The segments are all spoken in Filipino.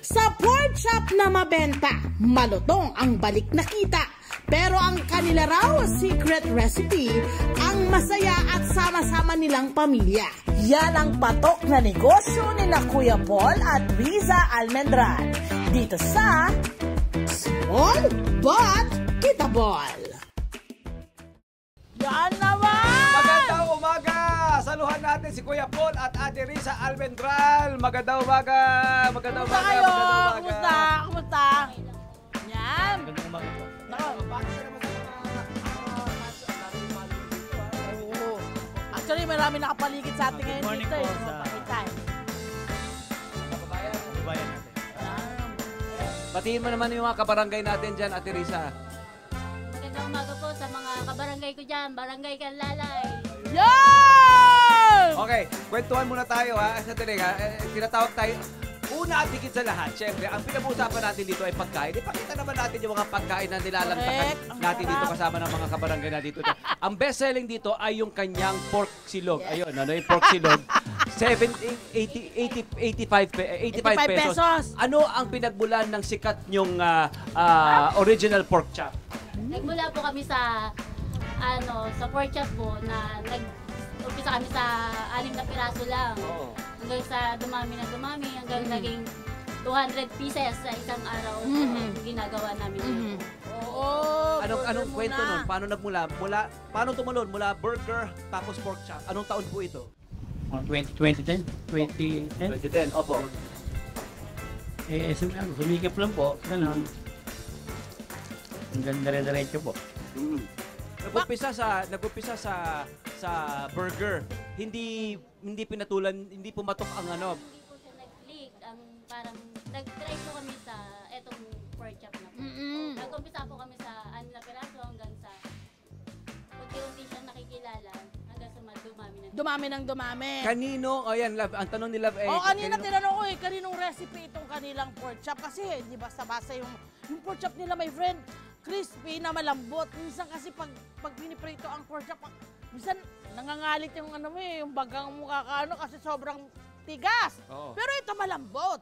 Sa pork chop na mabenta, malutong ang balik na kita. Pero ang kanila raw secret recipe, ang masaya at sama-sama nilang pamilya. Yan ang patok na negosyo ni na Kuya Paul at Riza Almendral. Dito sa Small But Eatable. Yan naman! Magandang umaga! Saluhan natin si Kuya Paul at Ate Riza Almendral. Magandang umaga! Magandang umaga! Kayo? Magandang umaga! Kumusta? Kumusta? Yan! Magandang umaga po. Actually, marami nakapaligid sa atin ngayon dito. Good morning po sa kababayan natin. Batiin mo naman yung mga kabarangay natin dyan, Ate Riza. Magandang umaga po sa mga kabarangay ko dyan, Barangay Kanlalay. Yan! Okay, kwentuhan muna tayo ha. Sa talaga, tinatawag tayo. Una at higit sa lahat, syempre, ang pinag-uusapan natin dito ay pagkain. Ipakita naman natin yung mga pagkain na nilalantakan natin dito kasama ng mga kabarangay na dito. Ang best-selling dito ay yung kanyang pork silog. Ayun, ano yung pork silog? 85 pesos. Ano ang pinagbulan ng sikat nyong original pork chop? Nagmula po kami sa pork chop po na nag-umpisa kami sa 6 na piraso lang. Oo. Hanggang sa dumami hanggang naging 200 pieces sa isang araw ginagawa namin. Oo. Anong kwento nun? Paano nagmula? Paano tumulon? Mula burger tapos pork chop. Anong taon po ito? 2010. 2010. Opo. Sumikip lang po. Ganon. Hanggang dire-diretso po. Nag-umpisa sa burger. Hindi pinatulan, hindi pumatok ang ano. Hindi po siya nag-click. Parang nag-try po kami sa etong pork chop na po. Nag-umpisa po kami sa 6 na piraso hanggang sa unti-unti siya nakikilala hanggang sa dumami ng dumami. Kanino? O yan, Love. Ang tanong ni Love kanina tinanong ko kaninong recipe itong kanilang pork chop. Kasi hindi basta-basta yung pork chop nila, my friend. Crispy na malambot. Minsan kasi pag piniprito ang pork chop, minsan nangangalit yung yung bagang mukha kasi sobrang tigas. Oo. Pero ito malambot.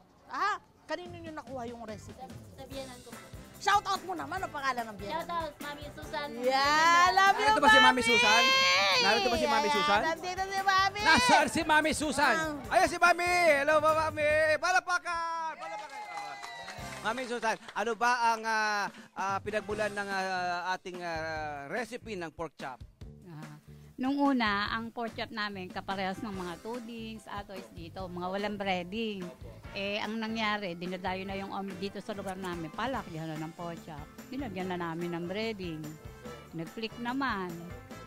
Kanino nyo nakuha yung recipe? Sa biyanan ko po. Shout out mo naman ang pangalan ng biyanan. Shout out, Mami Susan. Yeah, love you, Narito ba si Mami Susan? Narito ba si Mami Susan? Nandito si Mami. Nasaan si Mami Susan? Ayan si Mami! Hello ba, Mami? Palapakan! Mami Susan, ano ba ang pinagmulan ng ating recipe ng pork chop? Nung una, ang pork chop namin kaparehas ng mga tudings, atoys dito, mga walang breading. Ang nangyari, dinadayo na yung dito sa lugar namin, palakyan na ng pork chop. Dinagyan na namin ng breading. Nag-click naman.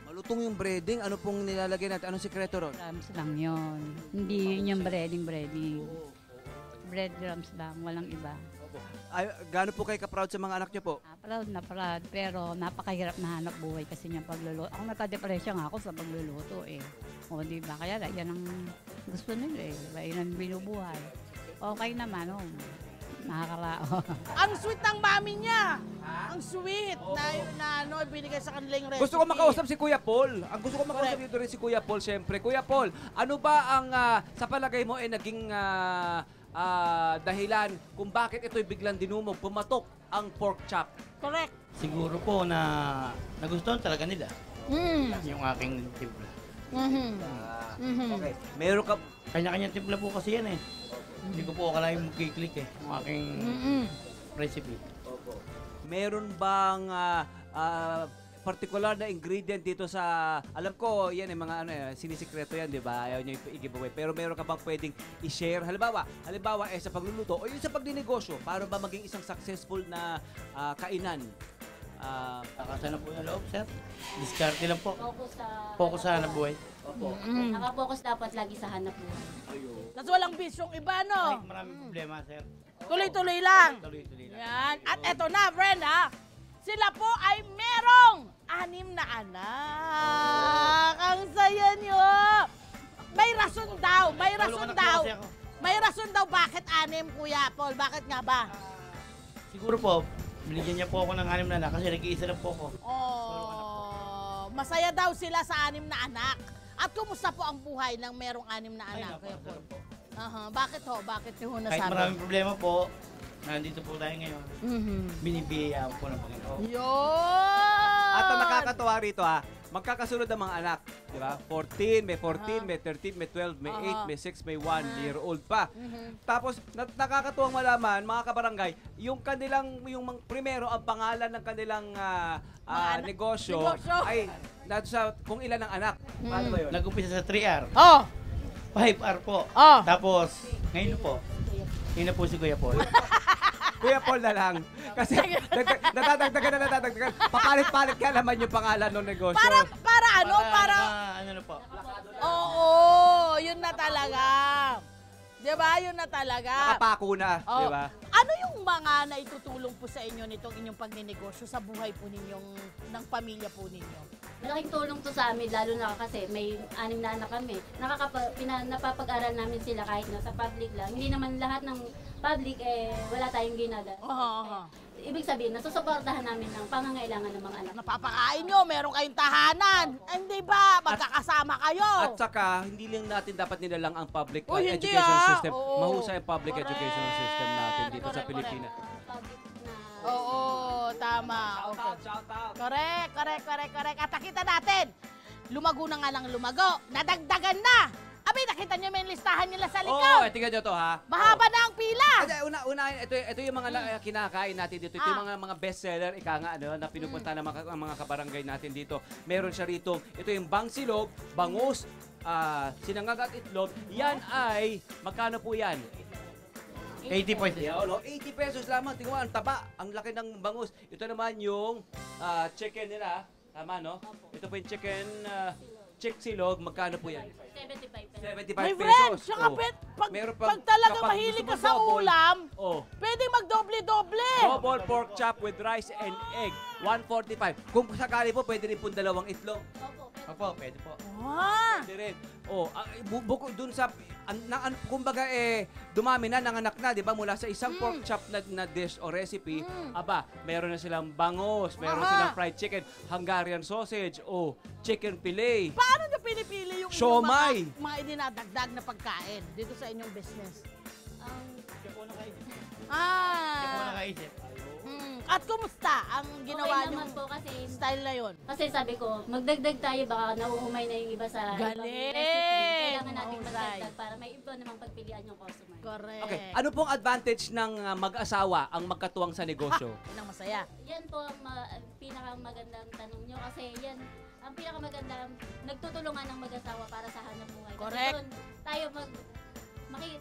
Malutong yung breading, ano pong nilalagay natin? Anong sikreto ron? Drums lang yun. Hindi yun yung breading. Bread drums lang, walang iba. Ay, gaano po kayo ka-proud sa mga anak niyo po? Proud na proud, pero napakahirap na hanap buhay kasi niyang pagluluto. Ako nagka-depression nga ako sa pagluluto O diba, kaya yan ang gusto nila Yan ang binubuhay. Okay naman, nakakarao. Ang sweet ng mami niya. Ang sweet na binigay sa kanilang recipe. Gusto ko makausap si Kuya Paul. Ang gusto ko makausap dito rin si Kuya Paul, syempre. Kuya Paul, ano ba ang sa palagay mo naging dahilan kung bakit ito'y biglang dinumog, pumatok ang pork chop? Correct. Siguro po na nagustuhan talaga nila yung aking timpla. Okay. Meron ka... Kanya-kanya timpla po kasi yan Hindi ko po akalain magkiklik yung aking recipe. Meron bang particular na ingredient dito sa... Alam ko, yan mga sinisikreto yan, di ba? Ayaw nyo i-giveaway. Pero meron ka bang pwedeng i-share? Halimbawa sa pagluluto o yung sa pagdinegosyo, para ba maging isang successful na kainan? Nakasa na po yung loob, sir. Diskarte lang po. Focus sa hanap buhay. Naka-focus dapat lagi sa hanap buhay. Tapos walang bisyong iba, no? Ay, maraming problema, sir. Tuloy-tuloy lang. Tuloy-tuloy lang. Yan. At eto na, friend, sila po ay merong 6 na anak. Ang saya nyo. May rason daw. May rason daw bakit 6, Kuya Paul. Bakit nga ba? Siguro po, binigyan niya po ako ng 6 na anak kasi nag-iisa lang po ako. Masaya daw sila sa 6 na anak. At kumusta po ang buhay ng merong 6 na anak? Ay, Bakit ho? Bakit niyo ho nasabi? Kahit maraming problema po, nandito po tayo ngayon. Binibiyayaan po ng Panginoon. Yun! At ang nakakatuwa rito magkakasunod ang mga anak, di ba? 14, may 14, may 13, may 12, may 8, may 6, may 1-year-old pa. Tapos, nakakatuwang malaman, mga kabarangay, yung primero, ang pangalan ng kanilang negosyo ay sa kung ilan ang anak. Paano ba yun? Nag-umpisa sa 3R, Oh! 5R po. Oh! Tapos, ngayon po, yun na po si Kuya Paul. Kuya Paul na lang. Kasi natadagdagan. Papalit-palit ka naman yung pangalan ng negosyo. Para ano? Para... Ano na po? Oo! Yun na talaga. Diba? Yun na talaga. Nakapako na, Oh. di ba? Ano yung mga naitutulong po sa inyo nitong inyong pagninegosyo sa buhay po ninyong, ng pamilya po ninyo? Malaking tulong to sa amin, lalo na kasi may 6 na anak kami. Napapag-aral namin sila kahit nasa public lang. Hindi naman lahat ng public wala tayong ginagawa. Ibig sabihin, nasusuportahan namin ang pangangailangan ng mga anak. Napapakain nyo, meron kayong tahanan. Hindi ba? Magkakasama kayo. At saka, hindi lang natin dapat nilalang ang public Oh, hindi, education system. Oo. Mahusay ang public education system natin dito sa Pilipinas. Public na Oo, tama. Okay. Shout out! Correct. At nakita natin, lumago na nga lang lumago. Nadagdagan na. Abi, nakita nyo may listahan nila sa Oo, likod. tingnan nyo to Mahaba na ang pila. Unahin, ito yung mga kinakain natin dito. Ito yung mga bestseller, na pinupunta ng mga kabarangay natin dito. Meron siya rito. Ito yung bangsilog, bangus, sinangag at itlog. Yan ay, magkano po yan? 80 pesos. 80 pesos lamang. Tingnan mo, ang taba, ang laki ng bangus. Ito naman yung chicken nila. Tama, no? Ito po yung chicken, silog. Magkano po yan? 75 pesos. 75 My pesos. friend, tsaka Oh. pag Meron talagang kapag mahilig ka gusto mo sa double, ulam, Oh. pwedeng magdoble-doble. Double pork chop with rice and egg. 145. Kung sakali po, pwede rin po 2 itlog. Opo, pwede po. Pwede rin. Buko dun sa, kumbaga dumami na, nanganak na, di ba? Mula sa isang pork chop na dish o recipe, meron na silang bangus, meron silang fried chicken, Hungarian sausage, chicken fillet. Paano nyo pinipili yung Siomay. mga idinadagdag na pagkain dito sa inyong business? Siya po nakaisip. Ah. Siya po nakaisip. At kumusta ang ginawa Okay nyo naman po kasi style na yon? Kasi sabi ko, magdagdag tayo baka nauumay na yung iba sa ibang Galing! recipe. Kailangan natin Mahusay. magdagdag para may iba namang pagpilian yung customer. Correct. Okay, ano pong advantage ng mag-asawa ang magkatuwang sa negosyo? Yun ang masaya. Yan po ang pinakamagandang tanong nyo kasi yan ang pinakamagandang nagtutulungan ng mag-asawa para sa hanap buhay. Kasi Correct. Doon tayo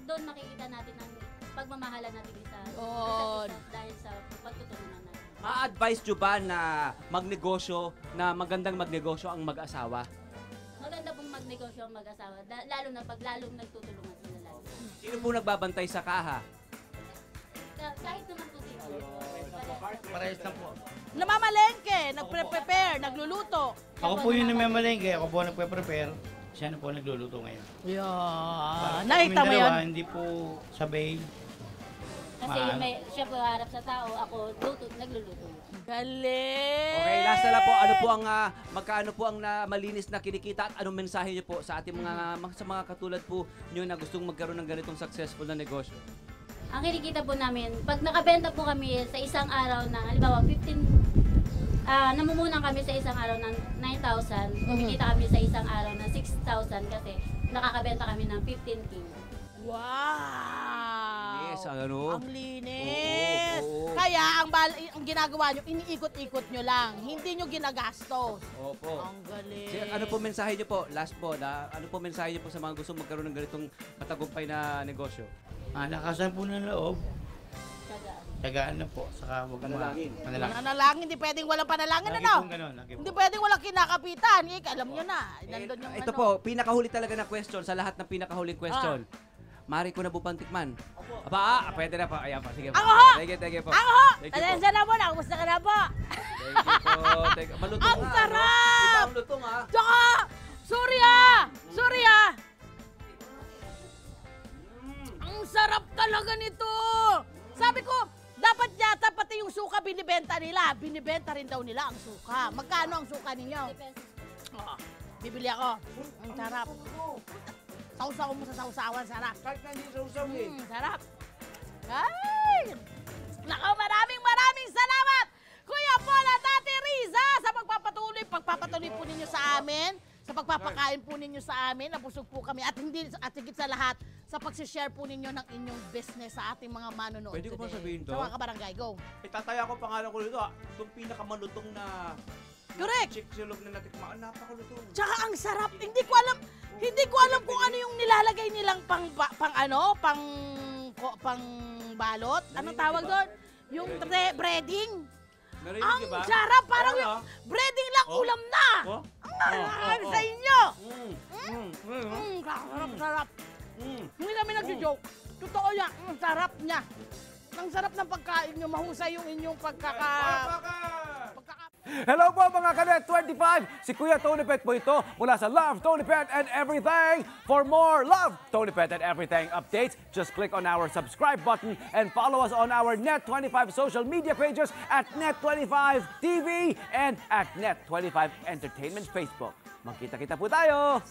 doon makikita natin ang pagmamahalan natin isa't Yun. isa dahil sa pagtutulungan natin. Ma-advise nyo ba na magnegosyo, na magandang magnegosyo ang mag-asawa? Maganda pong magnegosyo ang mag-asawa, lalo na pag lalong nagtutulungan sila lagi. Sino po nagbabantay sa kaha? Kahit naman po sila. Parehas lang po. Namamalengke, nagpre-prepare, nagluluto. Ako po yung namamalengke, ako po nagpe-prepare. Siya na po nagluluto ngayon. Yeah. Nakita mo yun? Hindi po sabay. Kasi siya po harap sa tao, ako nagluluto. Galing! Okay, last na lang po, ano po ang magkaano po ang malinis na kinikita at anong mensahe niyo po sa ating sa mga katulad po niyo na gustong magkaroon ng ganitong successful na negosyo? Ang kinikita po namin, pag nakabenta po kami sa isang araw ng, halimbawa, namumunan kami sa isang araw ng 9,000, kumikita kami sa isang araw ng 6,000 kasi nakakabenta kami ng 15K. Wow! Yes, ano? Ang linis! Oo. Kaya, ang ginagawa nyo, iniikot-ikot nyo lang. Hindi nyo ginagastos. Opo. Ang galing. Ano po mensahe niyo po? Last po, ano po mensahe niyo po sa mga gustong magkaroon ng ganitong matagumpay na negosyo? Lakasan po ng loob. Tagaan. Tagaan na po. Saka huwag Panalangin. Panalangin. Panalangin, hindi pwedeng walang panalangin, Lagi ano? pong ganun. Lagi Hindi po. pwedeng walang kinakapitan. Alam nyo na. Nandun yung Ito ano. po, pinakahuli talaga na question sa lahat ng pinakahuling question. Mari ko na po pantikman. Pwede na po. Ayan po, sige po. Ako ho! Thank you po. Ako ho! Thank you po. Pasensya na po, nakumusta ka na po. Thank you po. Malutong Ang nga, ano? sarap! Iba ang lutong ha. Tsaka, sorry ah! Sorry ah! Ang sarap talaga nito! Sabi ko, dapat yata pati yung suka binibenta nila. Binibenta rin daw nila ang suka. Magkano ang suka ninyo? 50 pesos. Bibili ako. Ang sarap. Sausaw mo sa sausawan, sarap. Kahit na hindi sausaw eh. Sarap. Ay! Nako, maraming salamat! Kuya Paul at Ate Riza sa pagpapatuloy po ninyo sa amin, sa pagpapakain po ninyo sa amin, nabusog po kami at higit sa lahat, sa pag-share po ninyo ng inyong business sa ating mga manonood. Pwede ko ba sabihin to? Sa mga kabarangay, go. Itataya ko pangalan ko dito. Itong pinakamalutong na Correct. chick silog na natikmaan. Napakalutong. Tsaka ang sarap. Hindi ko alam kung ano yung nilalagay nilang pang balot. Anong tawag doon? Yung breading. Narinig Ang niyo ba? sarap. Parang Ano? yung breading lang Oh? ulam na. Oh? Ang sa inyo. Sarap. Mm. Hindi kami nagjo-joke. Totoo yan. Ang sarap niya. Ang sarap ng pagkain nyo. Mahusay yung inyong Hello po mga Kanet 25! Si Kuya Tony Pet po ito mula sa Love, Tony Pet and Everything. For more Love, Tony Pet and Everything updates, just click on our subscribe button and follow us on our Net25 social media pages at Net25 TV and at Net25 Entertainment Facebook. Magkita-kita po tayo!